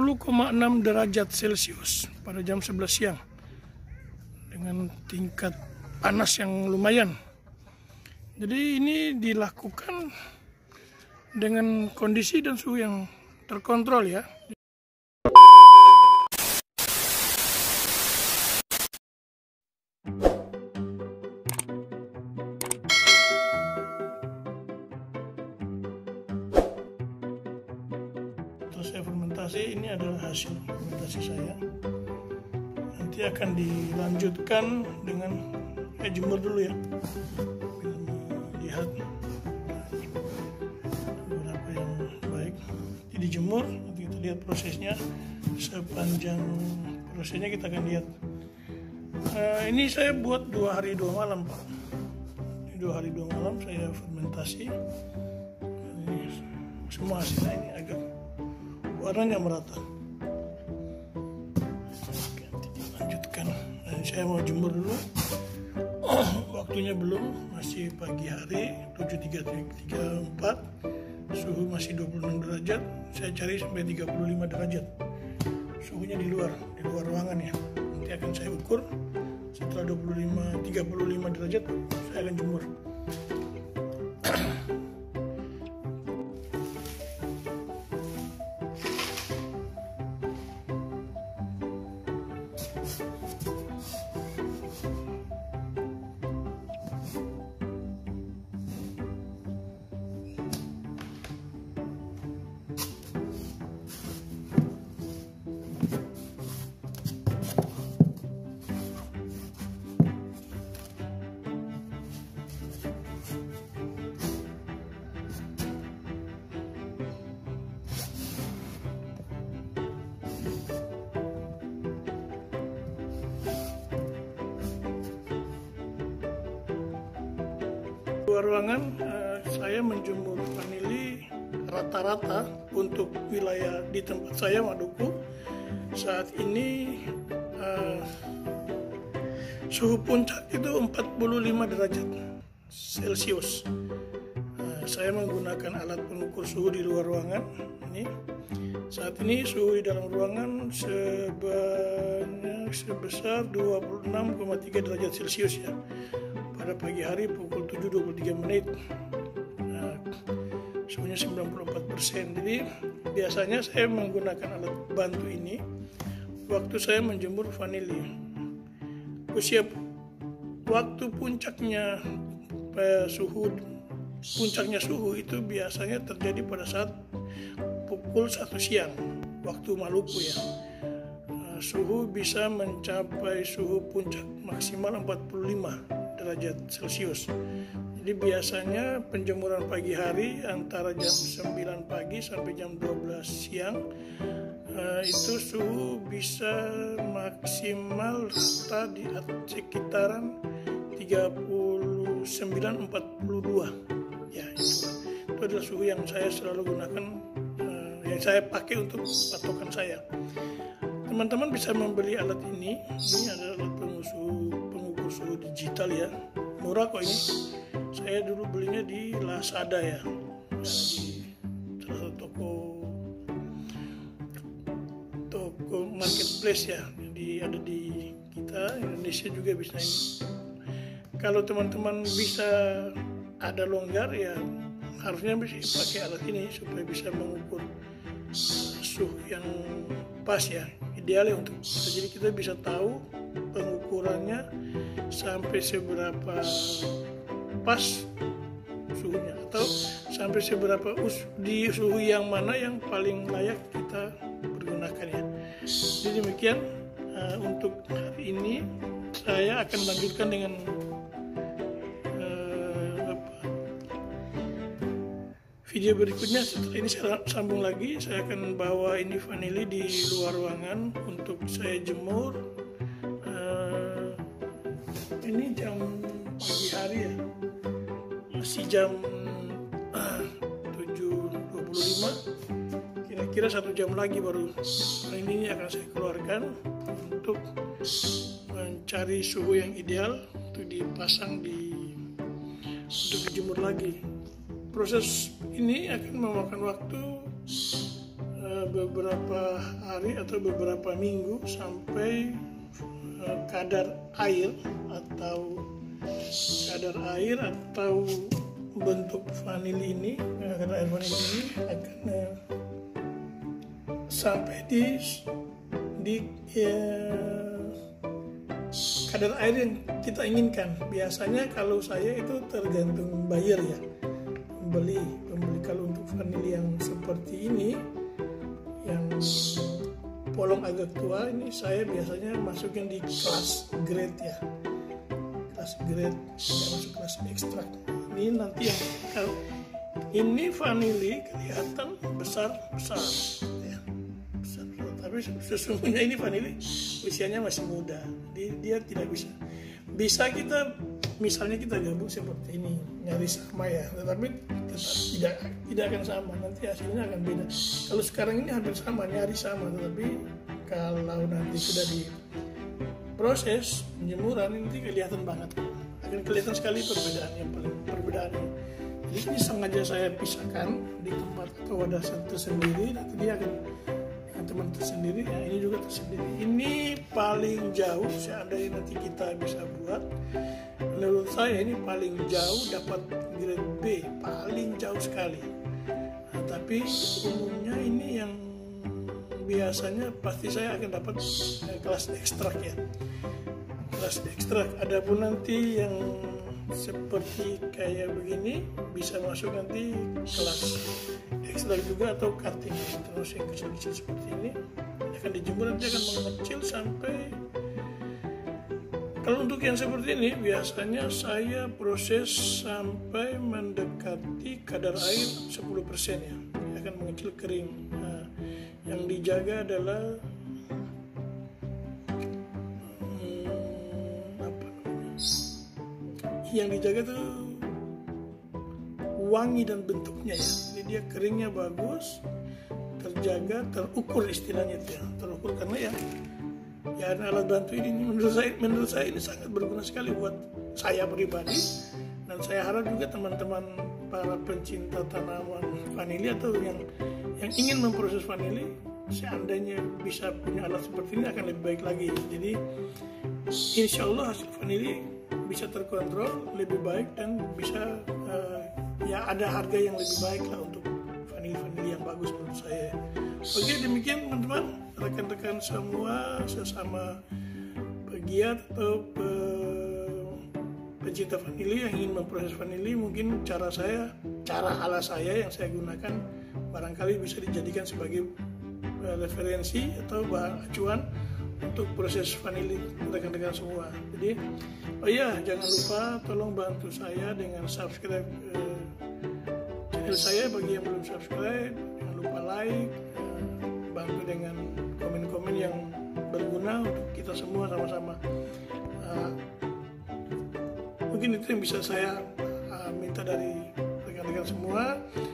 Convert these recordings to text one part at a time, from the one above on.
30,6 derajat Celcius pada jam 11 siang dengan tingkat panas yang lumayan. Jadi ini dilakukan dengan kondisi dan suhu yang terkontrol ya. Saya fermentasi, ini adalah hasil fermentasi saya. Nanti akan dilanjutkan dengan jemur dulu ya. Lihat beberapa yang baik. Jadi dijemur, nanti kita lihat prosesnya. Sepanjang prosesnya kita akan lihat. Ini saya buat 2 hari 2 malam, Pak. Ini 2 hari 2 malam saya fermentasi. Ini semua hasilnya ini agak warnanya merata. Oke, nanti dilanjutkan. Dan saya mau jemur dulu. Waktunya belum, masih pagi hari 7.34. Suhu masih 26 derajat. Saya cari sampai 35 derajat. Suhunya di luar ruangan ya. Nanti akan saya ukur. Setelah 35 derajat saya akan jemur. Luar ruangan saya menjemur vanili rata-rata untuk wilayah di tempat saya Maluku. Saat ini suhu puncak itu 45 derajat Celcius. Saya menggunakan alat pengukur suhu di luar ruangan. Ini saat ini suhu di dalam ruangan sebesar 26,3 derajat Celcius ya. Pada pagi hari pukul 7.23 menit, suhunya 94%. Jadi biasanya saya menggunakan alat bantu ini waktu saya menjemur vanili. Waktu puncaknya suhu itu biasanya terjadi pada saat pukul 1 siang waktu Maluku ya. Suhu bisa mencapai suhu puncak maksimal 45 derajat Celcius. Jadi biasanya penjemuran pagi hari antara jam 9 pagi sampai jam 12 siang itu suhu bisa maksimal rata di sekitaran 39-42 ya. Itu adalah suhu yang saya selalu gunakan, yang saya pakai untuk patokan saya. Teman-teman bisa membeli alat ini adalah alat pengukur suhu digital ya, murah kok ini. Saya dulu belinya di Lazada ya, di salah satu toko marketplace ya, ada di kita Indonesia juga bisa ini. Kalau teman-teman bisa ada longgar ya, harusnya bisa pakai alat ini supaya bisa mengukur suhu yang pas ya, idealnya untuk kita. Jadi kita bisa tahu pengukurannya sampai seberapa pas suhunya, atau sampai seberapa di suhu yang mana yang paling layak kita pergunakan ya. Jadi demikian untuk hari ini. Saya akan lanjutkan dengan video berikutnya. Setelah ini saya sambung lagi. Saya akan bawa ini vanili di luar ruangan untuk saya jemur. Ini jam pagi hari ya, masih jam 7.25. Kira-kira 1 jam lagi baru ini akan saya keluarkan untuk mencari suhu yang ideal untuk dipasang untuk dijemur lagi. Proses ini akan memakan waktu beberapa hari atau beberapa minggu sampai kadar air atau bentuk vanili ini, kadar air vanili ini akan sampai di kadar air yang kita inginkan. Biasanya kalau saya itu tergantung buyer ya, pembeli. Kalau untuk vanili yang seperti ini, yang polong agak tua ini, saya biasanya masukin di kelas grade ya, kelas grade, tidak masuk kelas ekstrak. Ini nanti yang ini vanili kelihatan besar ya, besar. Tapi sesungguhnya ini vanili usianya masih muda, dia tidak bisa kita, misalnya kita gabung seperti ini, nyaris sama ya, tetapi tetap tidak akan sama, nanti hasilnya akan beda. Kalau sekarang ini hampir sama, nyaris sama, tetapi kalau nanti sudah diproses penjemuran nanti kelihatan banget, akan kelihatan sekali perbedaannya. Jadi ini sengaja saya pisahkan di tempat atau wadah tersendiri, nanti dia akan dengan teman tersendiri ya, ini juga tersendiri. Ini paling jauh seandainya nanti kita bisa buat, menurut saya ini paling jauh dapat grade B, paling jauh sekali. Nah, tapi umumnya ini yang biasanya pasti saya akan dapat kelas ekstrak ya, kelas ekstrak. Adapun nanti yang seperti kayak begini bisa masuk nanti kelas ekstrak juga atau cutting. Terus yang kecil-kecil seperti ini akan dijemur, nanti akan mengecil sampai, kalau untuk yang seperti ini biasanya saya proses sampai mendekati kadar air 10% ya, akan mengecil kering. Nah, yang dijaga adalah yang dijaga tuh wangi dan bentuknya ya. Jadi dia keringnya bagus, terjaga, terukur istilahnya itu ya, terukur. Karena ya alat bantu ini menurut saya ini sangat berguna sekali buat saya pribadi, dan saya harap juga teman-teman para pencinta tanaman vanili atau yang ingin memproses vanili, seandainya bisa punya alat seperti ini akan lebih baik lagi. Jadi insya Allah hasil vanili bisa terkontrol lebih baik dan bisa ya ada harga yang lebih baik lah untuk vanili yang bagus menurut saya. Oke, demikian teman-teman, rekan-rekan semua, sesama pegiat atau pencinta vanili yang ingin memproses vanili, mungkin cara ala saya yang saya gunakan barangkali bisa dijadikan sebagai referensi atau bahan acuan untuk proses vanili rekan-rekan semua. Jadi jangan lupa tolong bantu saya dengan subscribe channel saya. Bagi yang belum subscribe, jangan lupa like, bantu dengan komen-komen yang berguna untuk kita semua sama-sama. Mungkin itu yang bisa saya minta dari rekan-rekan semua,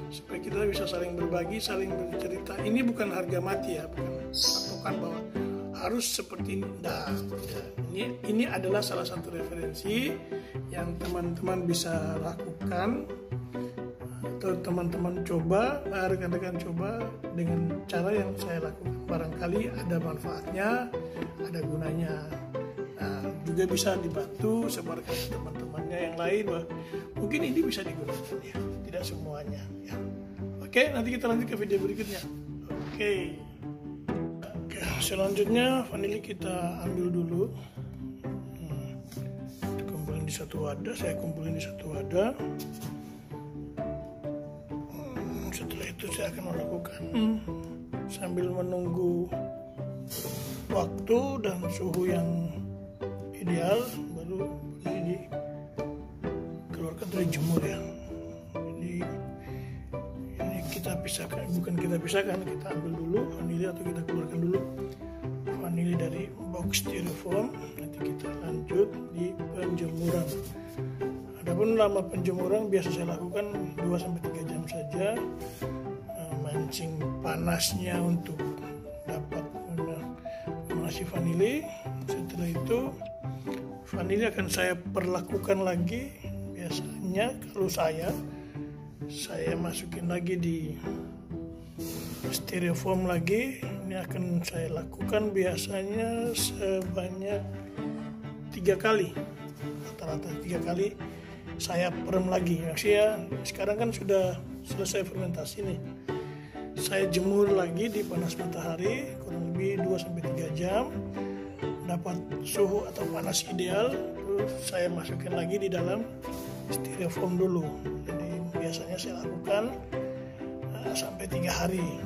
supaya kita bisa saling berbagi, saling bercerita. Ini bukan harga mati ya, bukan patokan bahwa harus seperti ini. Nah, ini adalah salah satu referensi yang teman-teman bisa lakukan atau teman-teman coba, rekan-rekan coba dengan cara yang saya lakukan. Barangkali ada manfaatnya, ada gunanya. Nah, juga bisa dibantu sebarkan ke teman-temannya yang lain, bahwa mungkin ini bisa digunakan ya, tidak semuanya ya. Oke, nanti kita lanjut ke video berikutnya. Oke, selanjutnya vanili kita ambil dulu, kumpulin di satu wadah. Saya kumpulin di satu wadah. Setelah itu saya akan melakukan sambil menunggu waktu dan suhu yang ideal, baru ini dikeluarkan dari jemur ya. Ini kita pisahkan, bukan kita pisahkan, kita ambil dulu vanili atau kita keluarkan dulu vanili dari box styrofoam. Nanti kita lanjut di penjemuran. Adapun lama penjemuran biasa saya lakukan 2-3 jam saja, mancing panasnya untuk dapat mengasih vanili. Setelah itu vanili akan saya perlakukan lagi. Biasanya kalau saya masukin lagi di styrofoam lagi. Ini akan saya lakukan biasanya sebanyak 3 kali, rata-rata 3 kali saya perem lagi. Maksudnya sekarang kan sudah selesai fermentasi nih, saya jemur lagi di panas matahari kurang lebih 2-3 jam, dapat suhu atau panas ideal, terus saya masukkan lagi di dalam styrofoam dulu. Jadi biasanya saya lakukan sampai 3 hari.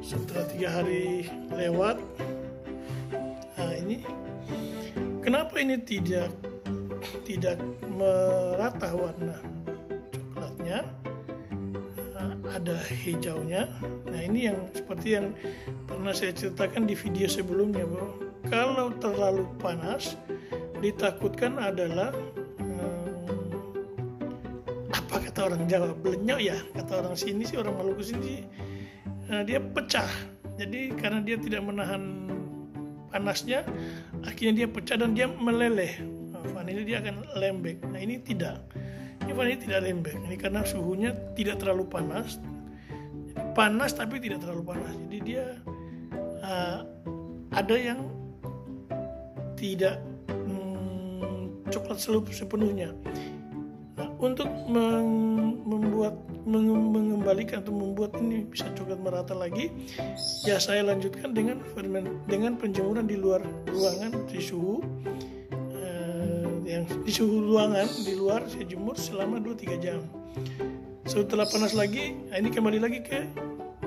Setelah 3 hari lewat, nah ini kenapa ini tidak merata warna coklatnya, ada hijaunya. Nah ini yang seperti yang pernah saya ceritakan di video sebelumnya, bahwa kalau terlalu panas ditakutkan adalah apa kata orang Jawa, belenyok ya, kata orang sini sih, orang Maluku sini, dia pecah. Jadi karena dia tidak menahan panasnya, akhirnya dia pecah dan dia meleleh. Vanili dia akan lembek. Nah ini tidak, ini vanili tidak lembek. Ini karena suhunya tidak terlalu panas, panas tapi tidak terlalu panas. Jadi dia ada yang tidak coklat sepenuhnya. Nah, untuk mengembalikan atau membuat ini bisa coklat merata lagi, ya saya lanjutkan dengan penjemuran di luar ruangan di suhu ruangan di luar, saya jemur selama 2-3 jam. Setelah panas lagi, nah ini kembali lagi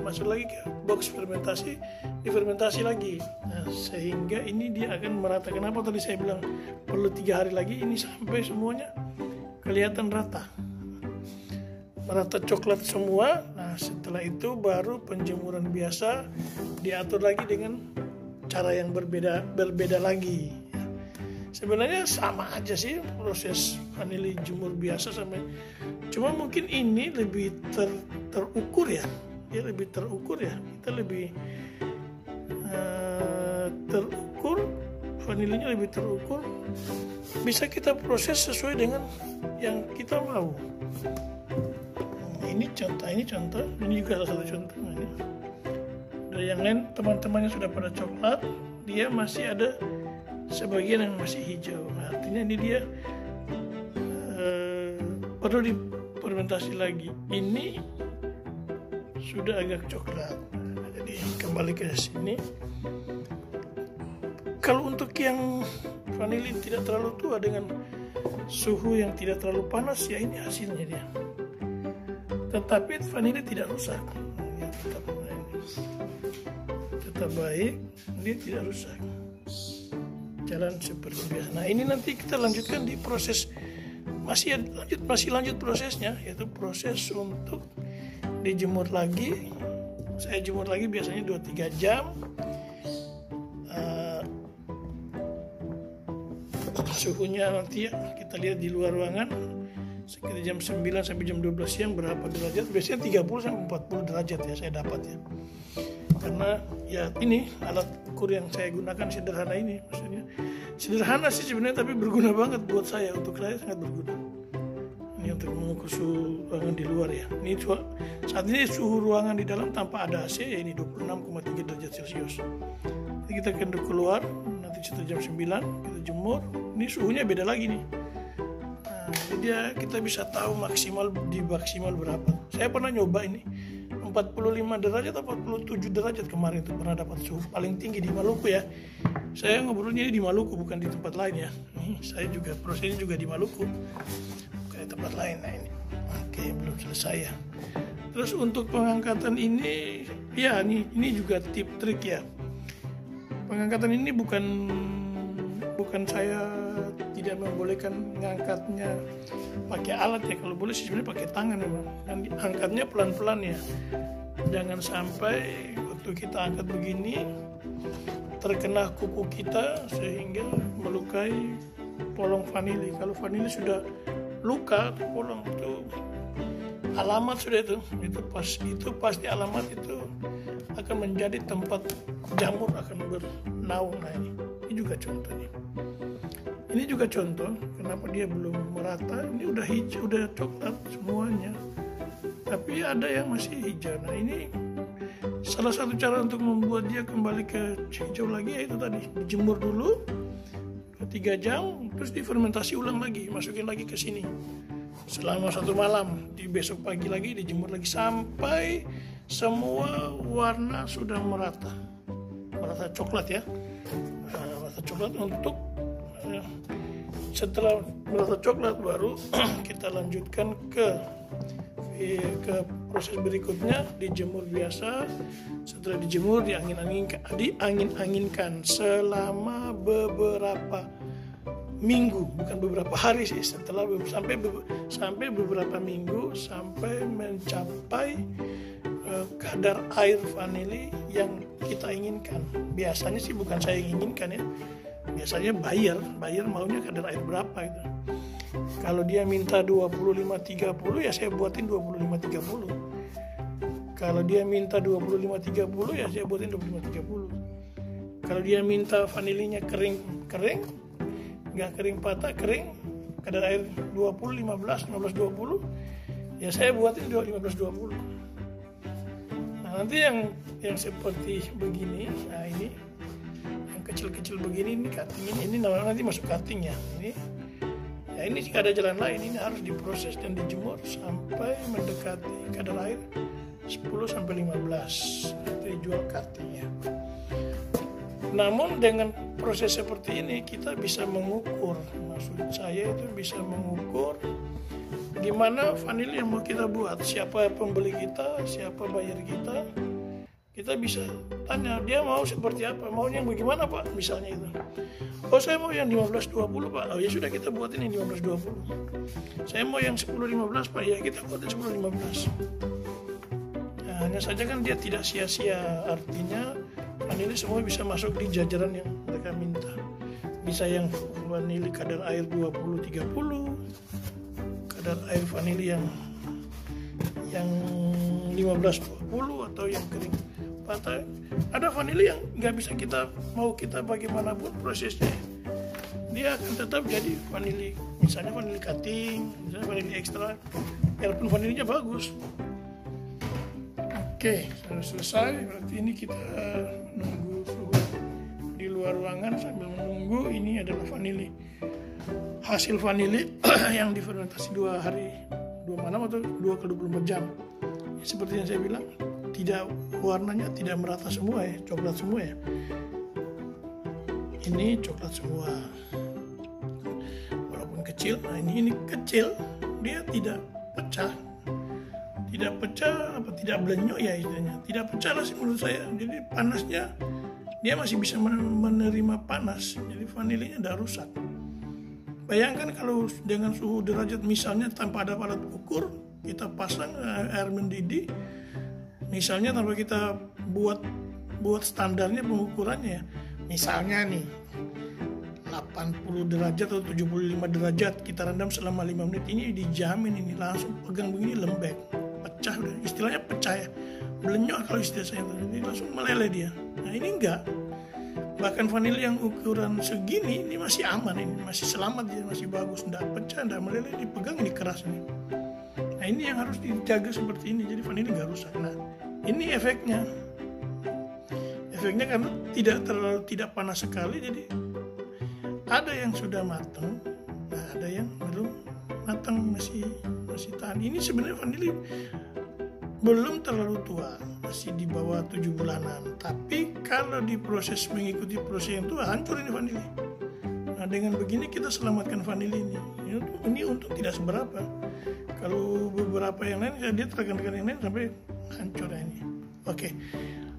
masuk lagi ke box fermentasi, difermentasi lagi. Nah, sehingga ini dia akan merata. Kenapa tadi saya bilang perlu 3 hari lagi, ini sampai semuanya kelihatan rata coklat semua. Nah setelah itu baru penjemuran biasa diatur lagi dengan cara yang berbeda lagi. Sebenarnya sama aja sih proses vanili jemur biasa cuma mungkin ini lebih terukur ya, dia lebih terukur ya, kita lebih terukur, vanilinya lebih terukur, bisa kita proses sesuai dengan yang kita mau. Ini contoh, ini juga salah satu contoh. Dari yang lain teman-temannya sudah pada coklat, dia masih ada sebagian yang masih hijau. Nah, artinya ini dia perlu difermentasi lagi. Ini sudah agak coklat. Nah, jadi kembali ke sini. Kalau untuk yang vanili tidak terlalu tua dengan suhu yang tidak terlalu panas, ya ini hasilnya dia. Tetapi vanili tidak rusak, ya, tetap baik, dia tidak rusak, jalan seperti biasa. Nah ini nanti kita lanjutkan di proses, masih lanjut prosesnya, yaitu proses untuk dijemur lagi. Saya jemur lagi biasanya 2-3 jam. Suhunya nanti ya, kita lihat di luar ruangan sekitar jam 9 sampai jam 12 siang berapa derajat. Biasanya 30 sampai 40 derajat ya saya dapat ya. Karena ya ini alat ukur yang saya gunakan sederhana ini, maksudnya sederhana sih sebenarnya, tapi berguna banget buat saya, untuk saya sangat berguna. Ini untuk mengukur suhu ruangan di luar ya. Ini saat ini suhu ruangan di dalam tanpa ada AC ya, ini 26,3 derajat Celcius. Jadi kita akan keluar nanti sekitar jam 9 kita jemur. Ini suhunya beda lagi nih. Jadi kita bisa tahu maksimal berapa. Saya pernah nyoba ini 45 derajat atau 47 derajat kemarin itu, pernah dapat suhu paling tinggi di Maluku ya. Saya ngobrolnya di Maluku, bukan di tempat lain ya. Saya juga prosesnya juga di Maluku, bukan di tempat lain. Nah ini oke, belum selesai ya. Terus untuk pengangkatan ini ya, ini juga trik ya. Pengangkatan ini bukan saya tidak membolehkan mengangkatnya pakai alat ya. Kalau boleh sih sebenarnya pakai tangan memang. Dan angkatnya pelan-pelan ya. Jangan sampai waktu kita angkat begini terkena kuku kita sehingga melukai polong vanili. Kalau vanili sudah luka atau polong, itu alamat sudah itu pasti alamat itu akan menjadi tempat jamur akan bernaung. Nah ini juga contohnya. Ini juga contoh kenapa dia belum merata. Ini udah hijau, udah coklat semuanya, tapi ada yang masih hijau. Nah ini Salah satu cara untuk membuat dia kembali ke hijau lagi yaitu tadi dijemur dulu 3 jam, terus difermentasi ulang lagi, masukin lagi ke sini selama 1 malam. Di besok pagi lagi dijemur lagi sampai semua warna sudah merata coklat ya. Merata coklat untuk setelah merata coklat baru kita lanjutkan ke proses berikutnya, dijemur biasa. Setelah dijemur diangin-anginkan selama beberapa minggu, bukan beberapa hari sih, sampai beberapa minggu, sampai mencapai kadar air vanili yang kita inginkan. Biasanya sih bukan saya yang inginkan ya, biasanya buyer maunya kadar air berapa itu. Kalau dia minta 25-30 ya saya buatin 25-30. Kalau dia minta 25-30 ya saya buatin 25-30. Kalau dia minta vanilinya kering, nggak kering patah, kering, kadar air 15-20 ya saya buatin 15-20. Nah nanti yang seperti begini, nah ini yang kecil-kecil begini, ini cutting, ini namanya nanti masuk cutting ya. Ini jika ada jalan lain, ini harus diproses dan dijemur sampai mendekati kadar air 10-15, itu dijual cutting ya. Namun dengan proses seperti ini kita bisa mengukur, maksud saya itu bisa mengukur gimana vanili yang mau kita buat, siapa pembeli kita, siapa buyer kita. Kita bisa tanya dia mau seperti apa, maunya yang bagaimana Pak, misalnya itu. Oh saya mau yang 15-20 Pak, oh ya sudah kita buatin yang 15-20. Saya mau yang 10-15 Pak, ya kita buatin 10-15. Nah, hanya saja kan dia tidak sia-sia, artinya vanili semua bisa masuk di jajaran yang mereka minta. Bisa yang vanili kadar air 20-30, kadar air vanili yang 15-20 atau yang kering patah. Ada vanili yang nggak bisa kita bagaimanapun prosesnya, dia akan tetap jadi vanili, misalnya vanili cutting, misalnya vanili ekstra, walaupun vanilinya bagus. Oke, sudah selesai. Berarti ini kita menunggu suhu di luar ruangan sambil menunggu. Ini adalah vanili, hasil vanili yang difermentasi 2 malam atau 2x24 jam. Seperti yang saya bilang, warnanya tidak merata semua ya, coklat semua ya. Ini coklat semua, walaupun kecil. Nah ini kecil, dia tidak pecah, tidak belenyok ya istilahnya, tidak pecah lah sih menurut saya. Jadi panasnya dia masih bisa menerima panas, jadi vanilinya udah rusak. Bayangkan kalau dengan suhu derajat misalnya tanpa ada alat ukur, kita pasang air mendidih, misalnya tanpa kita buat standarnya pengukurannya ya. Misalnya nih 80 derajat atau 75 derajat kita rendam selama 5 menit, ini dijamin ini langsung pegang begini lembek, pecah udah, istilahnya pecah ya, belenyok kalau istilah saya, ini langsung meleleh dia. Nah ini enggak, bahkan vanili yang ukuran segini ini masih aman, ini masih selamat, dia masih bagus, enggak pecah, enggak meleleh, dipegang ini keras ini. Nah ini yang harus dijaga seperti ini, jadi vanili enggak rusak. Nah ini efeknya karena tidak panas sekali, jadi ada yang sudah matang, nah ada yang belum matang, masih tahan. Ini sebenarnya vanili belum terlalu tua, masih di bawah 7 bulanan. Tapi kalau diproses mengikuti proses yang tua, hancur ini vanili. Nah dengan begini kita selamatkan vanili ini. Ini untuk tidak seberapa. Kalau beberapa yang lain, dia rekan-rekan yang lain sampai hancur ini.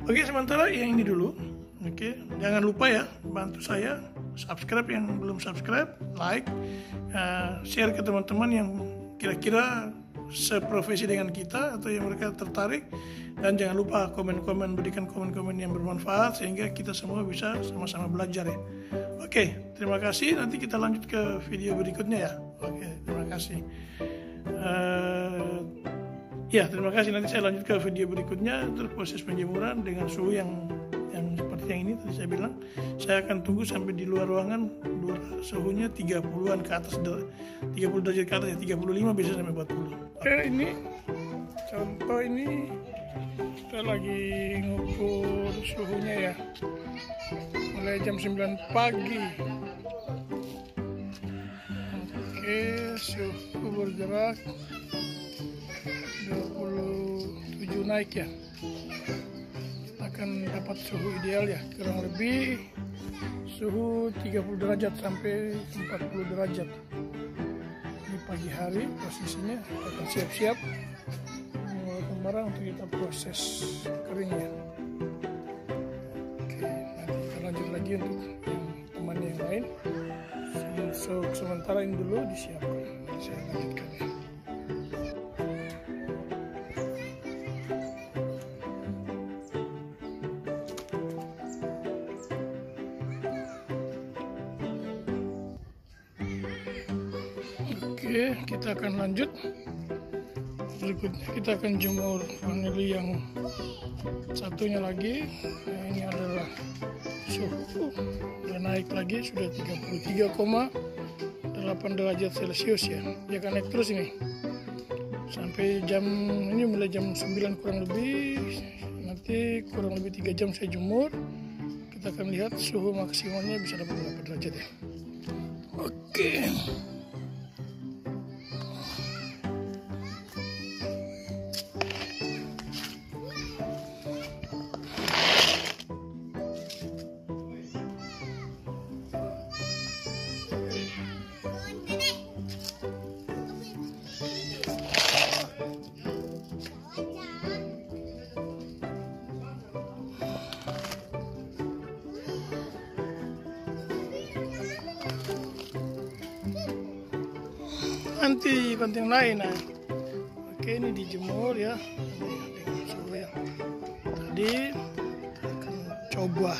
Oke, sementara yang ini dulu. Oke, jangan lupa ya, bantu saya subscribe yang belum subscribe, like, share ke teman-teman yang kira-kira seprofesi dengan kita atau yang mereka tertarik, dan jangan lupa berikan komen-komen yang bermanfaat sehingga kita semua bisa sama-sama belajar ya. Oke, terima kasih. Nanti kita lanjut ke video berikutnya ya. Oke, terima kasih. Terima kasih. Nanti saya lanjut ke video berikutnya, terus proses penjemuran dengan suhu yang seperti yang ini tadi saya bilang. Saya akan tunggu sampai di luar ruangan, suhunya 30-an ke atas, 30 derajat ke atas ya, 35 bisa sampai 40. Oke, ini contoh, ini Kita lagi ngukur suhunya ya, mulai jam 9 pagi. Oke, suhu bergerak 27 naik ya. Kita akan dapat suhu ideal ya, kurang lebih suhu 30 derajat sampai 40 derajat. Di pagi hari posisinya kita akan siap-siap mengeluarkan barang untuk kita proses keringnya. Oke, nanti kita lanjut lagi untuk yang teman yang lain. So, sementara ini dulu disiapkan, saya lanjutkan ya. Oke, kita akan lanjut. Berikutnya kita akan jemur vanili yang satunya lagi. Nah, ini adalah suhu sudah naik lagi, sudah 33,8 derajat Celcius ya. Dia akan naik terus ini sampai jam ini, mulai jam 9 kurang lebih. Nanti kurang lebih 3 jam saya jemur. Kita akan lihat suhu maksimalnya bisa dapat berapa derajat ya. Oke. Nanti penting lain. Nah, oke, ini dijemur ya dengan suhu yang tadi. Kita akan coba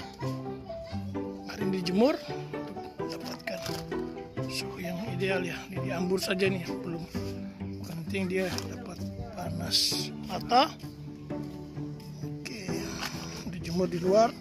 hari ini dijemur untuk mendapatkan suhu yang ideal ya. Ini diambur saja nih, belum penting dia dapat panas mata. Oke, dijemur di luar.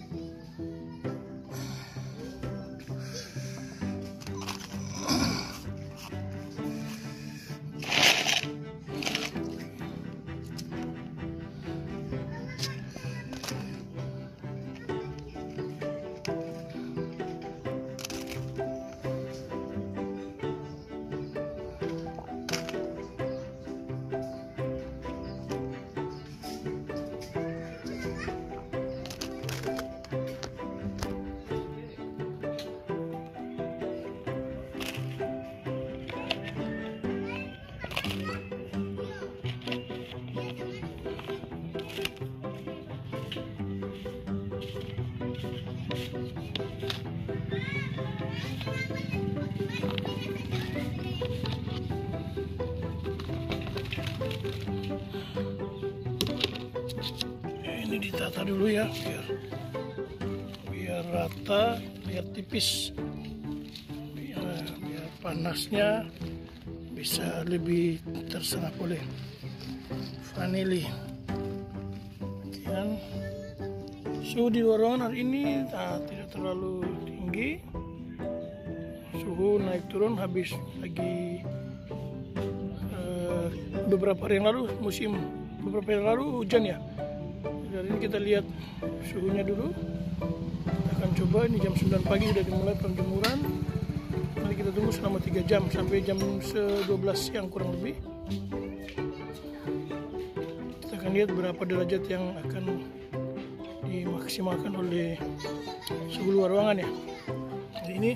Ini ditata dulu ya, biar rata, biar tipis, biar panasnya bisa lebih terserap oleh vanili. Dan suhu di luar ruangan hari ini tidak terlalu tinggi, suhu naik turun habis lagi beberapa hari yang lalu, beberapa hari yang lalu hujan ya. Hari ini kita lihat suhunya dulu. Kita akan coba, ini jam 9 pagi sudah dimulai penjemuran. Nanti kita tunggu selama 3 jam sampai jam 12 siang kurang lebih. Kita akan lihat berapa derajat yang akan dimaksimalkan oleh suhu luar ruangan ya. Jadi ini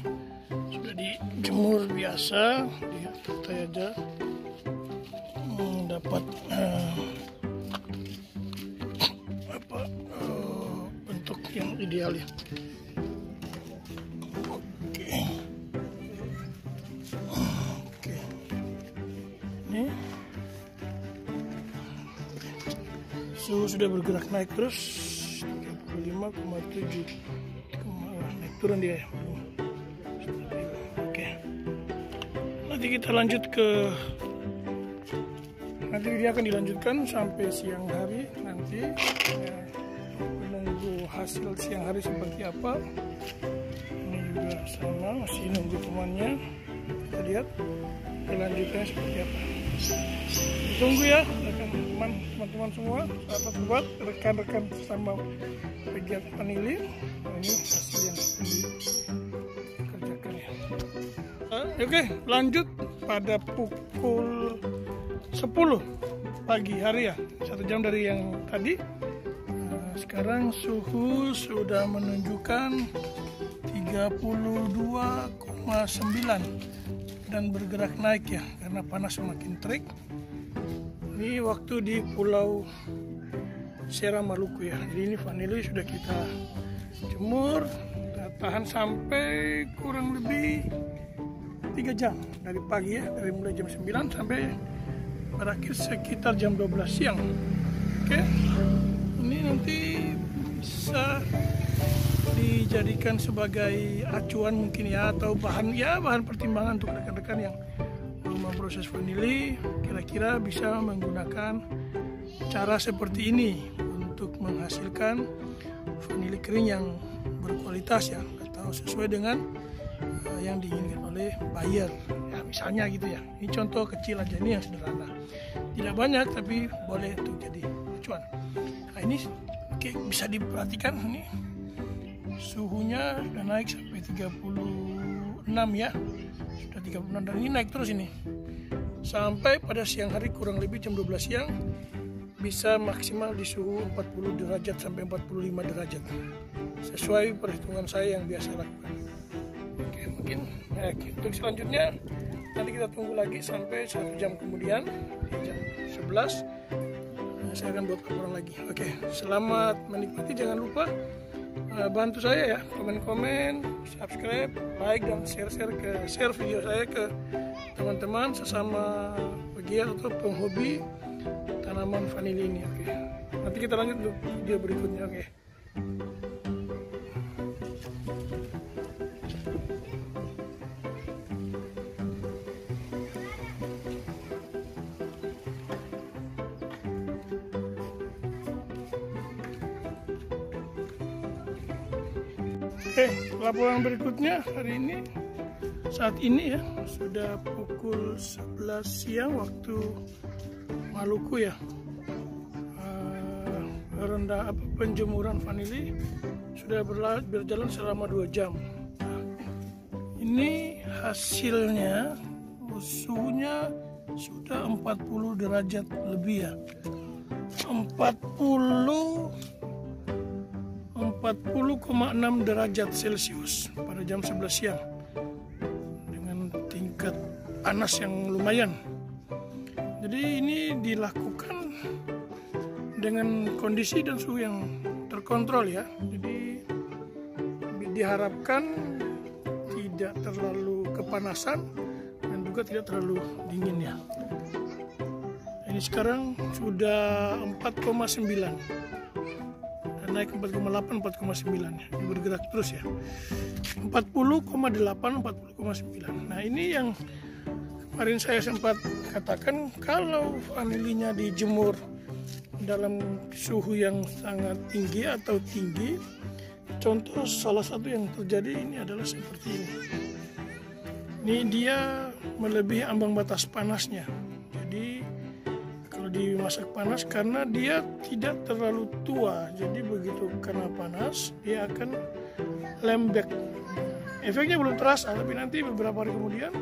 sudah dijemur biasa, lihat aja dapat bentuk yang ideal ya. Oke. Ini suhu sudah bergerak naik terus 35,7, naik turun dia ya. Oke. Nanti kita lanjut nanti dia akan dilanjutkan sampai siang hari nanti ya, menunggu hasil siang hari seperti apa. Ini juga sama, masih nunggu temannya. Kita lihat kelanjutannya seperti apa. Tunggu ya teman-teman semua, sahabat-sahabat, rekan-rekan sesama pegiat vanili. Ini hasil yang dikerjakan ya. Oke, lanjut pada pukul 10 pagi hari ya, 1 jam dari yang tadi. Sekarang suhu sudah menunjukkan 32,9 dan bergerak naik ya, karena panas semakin terik. Ini waktu di Pulau Seram, Maluku ya. Jadi ini vanili sudah kita jemur, kita tahan sampai kurang lebih 3 jam dari pagi ya, dari mulai jam 9 sampai berakhir sekitar jam 12 siang. Oke, ini nanti bisa dijadikan sebagai acuan mungkin ya, atau bahan pertimbangan untuk rekan-rekan yang memproses vanili. Kira-kira bisa menggunakan cara seperti ini untuk menghasilkan vanili kering yang berkualitas ya, atau sesuai dengan yang diinginkan oleh buyer ya, misalnya gitu ya. Ini contoh kecil aja, ini yang sederhana, tidak banyak tapi boleh untuk jadi acuan. Nah ini bisa diperhatikan, ini suhunya sudah naik sampai 36 ya, sudah 36, dan ini naik terus ini sampai pada siang hari kurang lebih jam 12 siang bisa maksimal di suhu 40 derajat sampai 45 derajat sesuai perhitungan saya yang biasa lakukan. Oke, mungkin untuk selanjutnya nanti kita tunggu lagi sampai 1 jam kemudian di jam 11 saya akan buat laporan lagi. Oke, selamat menikmati, jangan lupa bantu saya ya, komen-komen, subscribe, like, dan share video saya ke teman-teman sesama pegiat atau penghobi tanaman vanili ini. Oke, nanti kita lanjut untuk video berikutnya. Oke. Oke, laporan berikutnya hari ini, saat ini ya, sudah pukul 11 siang waktu Maluku ya. Penjemuran vanili sudah berjalan selama 2 jam. Ini hasilnya, suhunya sudah 40 derajat lebih ya, 40,6 derajat Celcius pada jam 11 siang dengan tingkat panas yang lumayan. Jadi ini dilakukan dengan kondisi dan suhu yang terkontrol ya. Jadi diharapkan tidak terlalu kepanasan dan juga tidak terlalu dingin ya. Ini sekarang sudah 4,9. Naik 4,8, 4,9 ya, bergerak terus ya, 40,8, 40,9. Nah ini yang kemarin saya sempat katakan, kalau vanilinya dijemur dalam suhu yang sangat tinggi atau tinggi, contoh salah satu yang terjadi ini adalah seperti ini. Ini dia melebihi ambang batas panasnya. Jadi dimasak panas, karena dia tidak terlalu tua, jadi begitu kena panas dia akan lembek. Efeknya belum terasa, tapi nanti beberapa hari kemudian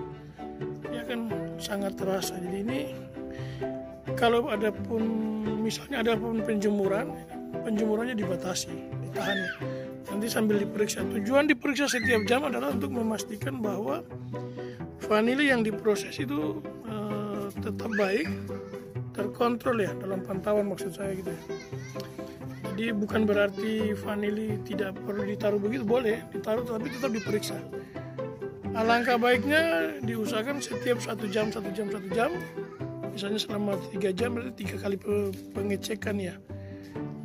dia akan sangat terasa. Jadi ini kalau misalnya ada pun penjemurannya dibatasi, ditahan ya. Nanti sambil diperiksa. Tujuan diperiksa setiap jam adalah untuk memastikan bahwa vanili yang diproses itu tetap baik, terkontrol ya, dalam pantauan maksud saya gitu ya. Jadi bukan berarti vanili tidak perlu ditaruh begitu, boleh ditaruh tapi tetap diperiksa. Alangkah baiknya diusahakan setiap 1 jam, misalnya selama 3 jam berarti 3 kali pengecekan ya.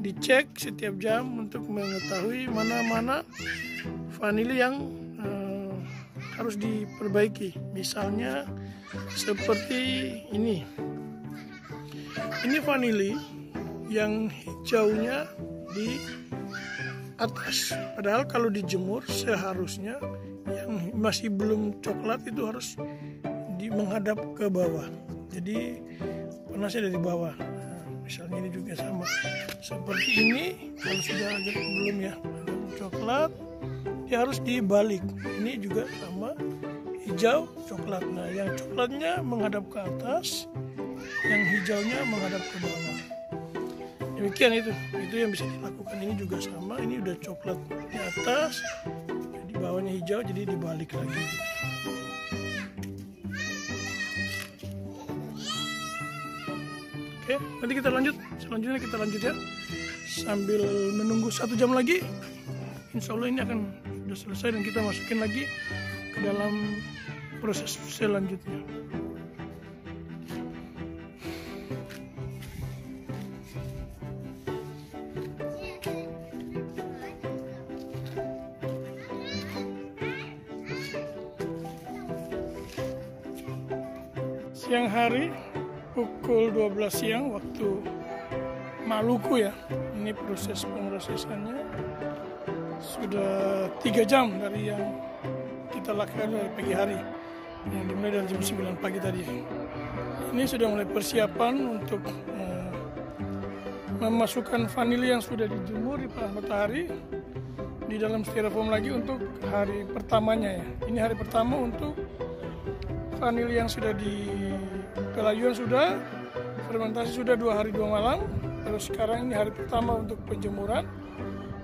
Dicek setiap jam untuk mengetahui mana vanili yang harus diperbaiki. Misalnya seperti ini. Ini vanili yang hijaunya di atas, padahal kalau dijemur seharusnya yang masih belum coklat itu harus menghadap ke bawah, jadi panasnya dari bawah. Nah, misalnya ini juga sama seperti ini. Kalau sudah agak belum ya, coklat, dia harus dibalik. Ini juga sama, hijau coklat. Nah, yang coklatnya menghadap ke atas, yang hijaunya menghadap ke bawah. Demikian itu yang bisa dilakukan. Ini juga sama, ini udah coklat di atas, di bawahnya hijau, jadi dibalik lagi. Oke, nanti kita lanjut. Selanjutnya kita lanjut ya, sambil menunggu 1 jam lagi. Insya Allah ini akan sudah selesai dan kita masukin lagi ke dalam proses selanjutnya. Siang hari pukul 12 siang waktu Maluku ya. Ini proses pemrosesannya sudah 3 jam dari yang kita lakukan dari pagi hari, yang dimulai dari jam 9 pagi tadi. Ini sudah mulai persiapan untuk memasukkan vanili yang sudah dijemur di panas matahari di dalam styrofoam lagi untuk hari pertamanya ya. Ini hari pertama untuk vanili yang sudah di kelayuan, sudah fermentasi sudah 2 hari 2 malam. Terus sekarang ini hari pertama untuk penjemuran.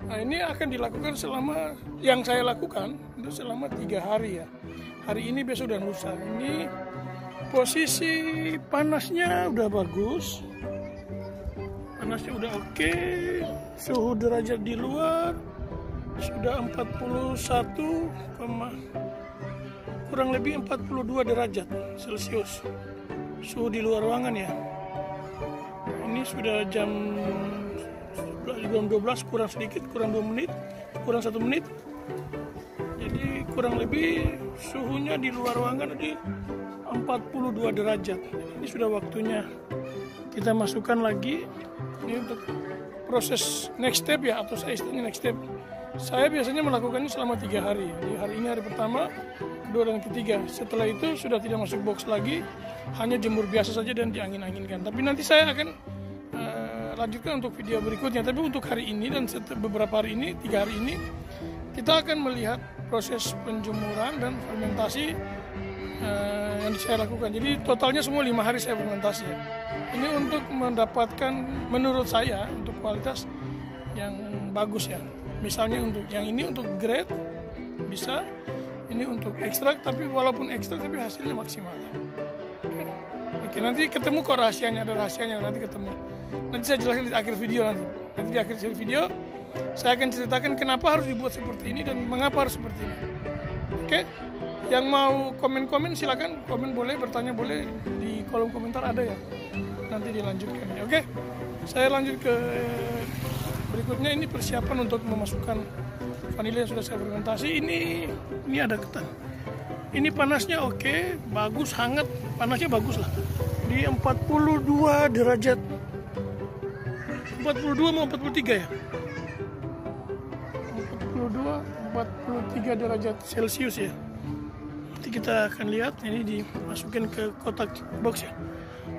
Nah, ini akan dilakukan selama, yang saya lakukan itu selama 3 hari ya. Hari ini, besok dan lusa. Ini posisi panasnya udah bagus, panasnya udah oke. Suhu derajat di luar sudah 41, kurang lebih 42 derajat Celcius suhu di luar ruangan ya. Ini sudah jam 12 kurang sedikit, kurang 2 menit, kurang 1 menit. Jadi kurang lebih suhunya di luar ruangan di 42 derajat. Ini sudah waktunya kita masukkan lagi. Ini untuk proses next step ya, atau saya istilahnya next step. Saya biasanya melakukannya selama 3 hari. Jadi hari ini hari pertama, kedua dan ketiga. Setelah itu sudah tidak masuk box lagi, hanya jemur biasa saja dan diangin-anginkan. Tapi nanti saya akan lanjutkan untuk video berikutnya. Tapi untuk hari ini dan beberapa hari ini, 3 hari ini, kita akan melihat proses penjemuran dan fermentasi yang saya lakukan. Jadi totalnya semua 5 hari saya fermentasi ya. Ini untuk mendapatkan, menurut saya, untuk kualitas yang bagus ya. Misalnya untuk yang ini untuk grade bisa, ini untuk ekstrak, tapi walaupun ekstrak tapi hasilnya maksimal. Oke, nanti ketemu kok rahasianya, ada rahasianya nanti ketemu. Nanti saya jelaskan di akhir video nanti. Nanti di akhir video saya akan ceritakan kenapa harus dibuat seperti ini dan mengapa harus seperti ini. Oke, yang mau komen-komen silakan, komen boleh, bertanya boleh di kolom komentar ada ya. Nanti dilanjutkan ya. Oke, saya lanjut ke berikutnya. Ini persiapan untuk memasukkan vanili yang sudah saya fermentasi. Ini ada ketan. Ini panasnya oke, bagus, hangat, panasnya bagus lah. Di 42 derajat. 42 mau 43 ya? 42, 43 derajat Celcius ya. Nanti kita akan lihat, ini dimasukin ke kotak box ya.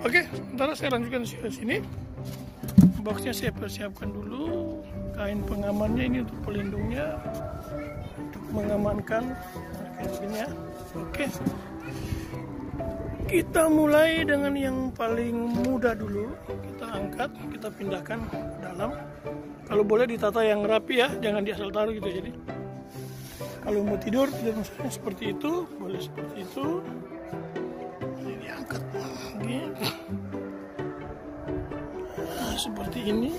Oke, sementara saya lanjutkan ke sini. Boxnya saya persiapkan dulu, kain pengamannya ini untuk pelindungnya, untuk mengamankan kayak gini ya. Oke, kita mulai dengan yang paling mudah dulu. Kita angkat, kita pindahkan ke dalam. Kalau boleh ditata yang rapi ya, jangan di asal taruh gitu. Jadi kalau mau tidur misalnya seperti itu, boleh seperti itu. Ini diangkat lagi. Seperti ini.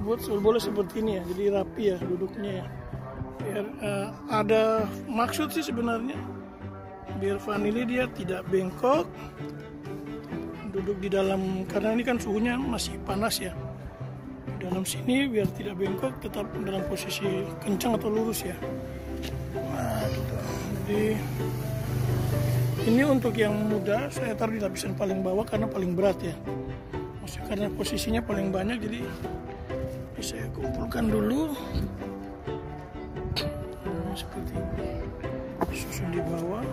Buat boleh seperti ini ya, jadi rapi ya duduknya ya. Biar ada maksud sih sebenarnya, biar vanili dia tidak bengkok, duduk di dalam, karena ini kan suhunya masih panas ya, dalam sini biar tidak bengkok, tetap dalam posisi kencang atau lurus ya. Nah gitu. Jadi ini untuk yang muda saya taruh di lapisan paling bawah karena paling berat ya. Maksudnya karena posisinya paling banyak, jadi saya kumpulkan dulu. Nah, seperti ini. Susun di bawah.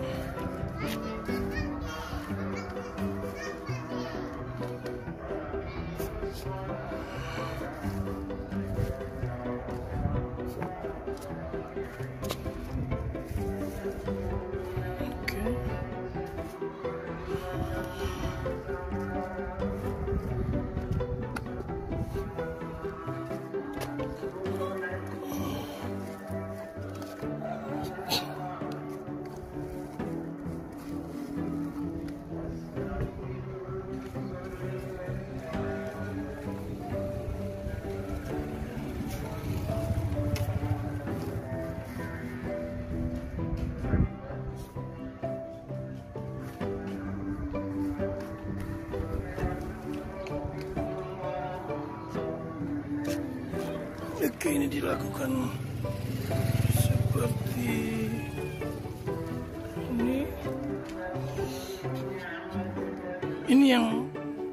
Oke, ini dilakukan seperti ini. Ini yang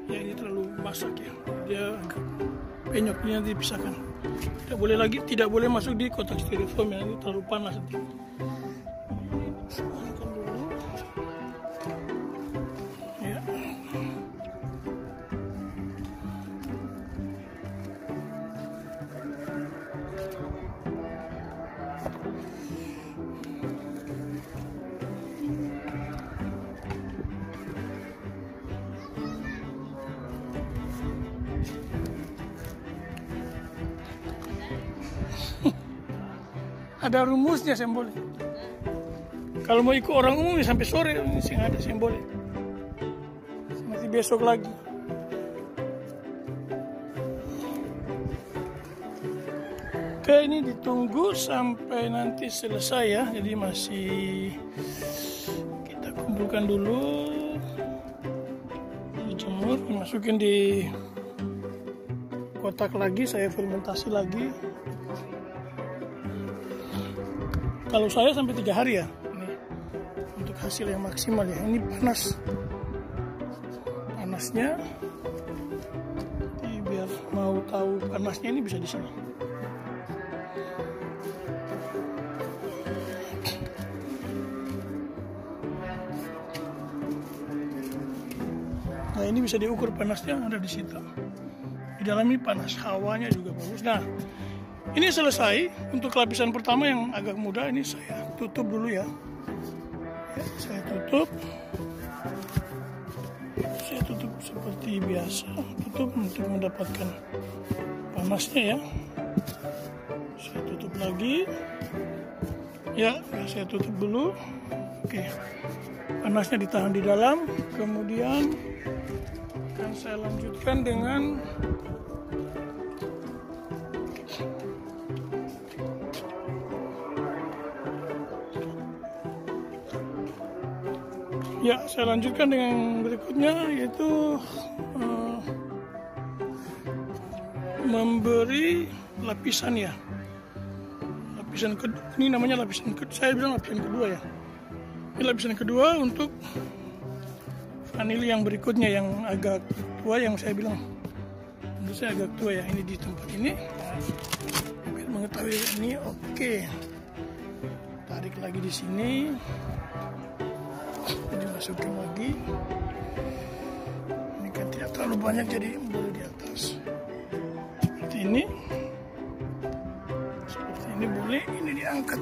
ya ini terlalu masak ya, dia agak penyok, ini nanti dipisahkan. Tidak boleh masuk di kotak styrofoam ya, ini terlalu panas nanti. Ya. Ada rumusnya sembolnya. Kalau mau ikut orang umum ya sampai sore masih ada sembolnya. Nanti besok lagi. Oke, ini ditunggu sampai nanti selesai ya. Jadi masih kita kumpulkan dulu, dijemur, dimasukin di kotak lagi, saya fermentasi lagi. Kalau saya sampai 3 hari ya, ini untuk hasil yang maksimal ya. Ini panasnya, jadi biar mau tahu panasnya ini bisa di sini. Nah ini bisa diukur panasnya, ada di situ. Di dalam ini panas, hawanya juga bagus. Nah ini selesai untuk lapisan pertama yang agak mudah. Ini saya tutup dulu ya. Saya tutup seperti biasa, tutup untuk mendapatkan panasnya ya. Saya tutup lagi ya, saya tutup dulu. Oke, panasnya ditahan di dalam. Kemudian akan saya lanjutkan dengan ya, saya lanjutkan dengan berikutnya, yaitu memberi lapisan ya. Lapisan kedua, ini namanya lapisan kedua, saya bilang lapisan kedua ya. Ini lapisan kedua untuk vanili yang berikutnya yang agak tua, yang saya bilang menurut saya agak tua ya. Ini di tempat ini, biar mengetahui ini. Oke, tarik lagi di sini. Dimasukin lagi. Ini kan tidak terlalu banyak, jadi boleh di atas. Seperti ini. Seperti ini boleh, ini diangkat.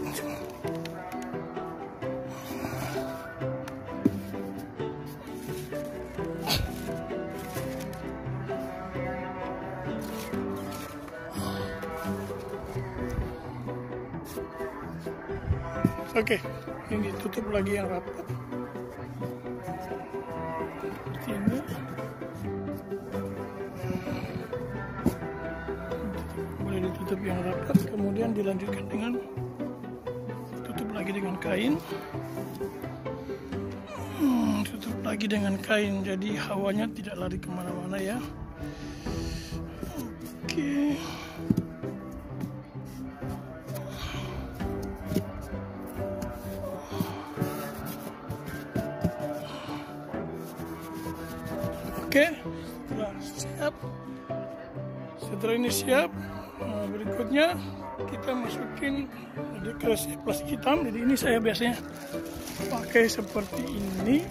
Oke, ini ditutup lagi yang rapat. Ini boleh ditutup yang rapat, kemudian dilanjutkan dengan tutup lagi dengan kain. Tutup lagi dengan kain, jadi hawanya tidak lari kemana-mana ya. Oke. Oke, setelah ini siap, berikutnya kita masukin di keras plastik hitam. Jadi ini saya biasanya pakai seperti ini.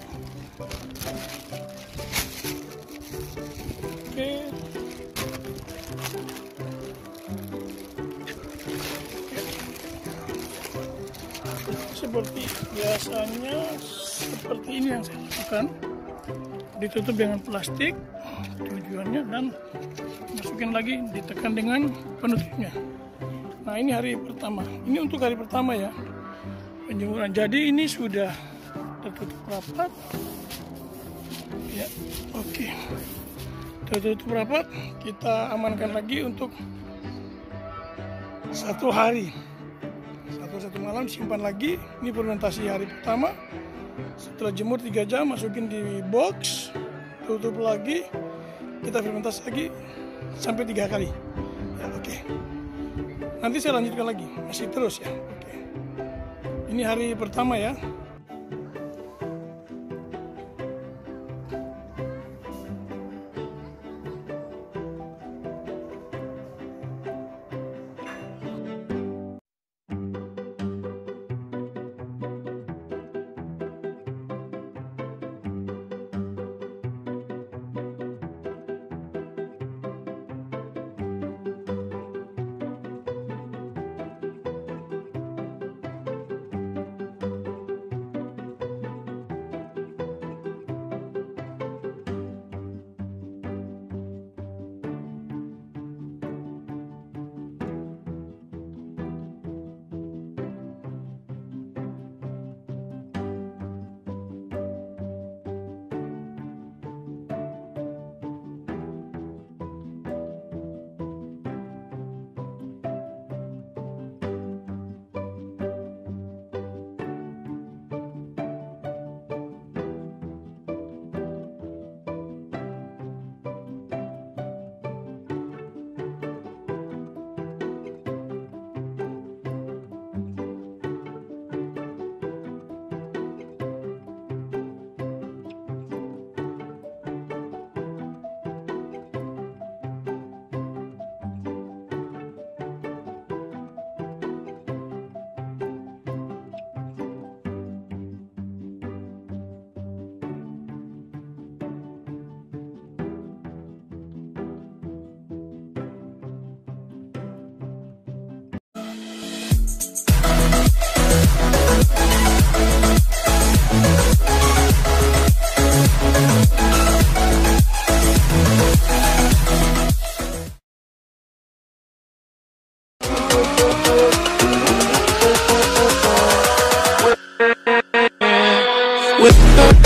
Oke, seperti biasanya, seperti ini yang saya lakukan. Ditutup dengan plastik tujuannya, dan masukin lagi, ditekan dengan penutupnya. Nah, ini hari pertama. Ini untuk hari pertama ya, penjemuran. Jadi ini sudah tertutup rapat ya. Oke, tertutup rapat. Kita amankan lagi untuk satu hari, satu malam, simpan lagi. Ini fermentasi hari pertama. Setelah jemur 3 jam, masukin di box, tutup lagi, kita fermentasi lagi sampai 3 kali ya. Oke, nanti saya lanjutkan lagi, masih terus ya. Oke, ini hari pertama ya. with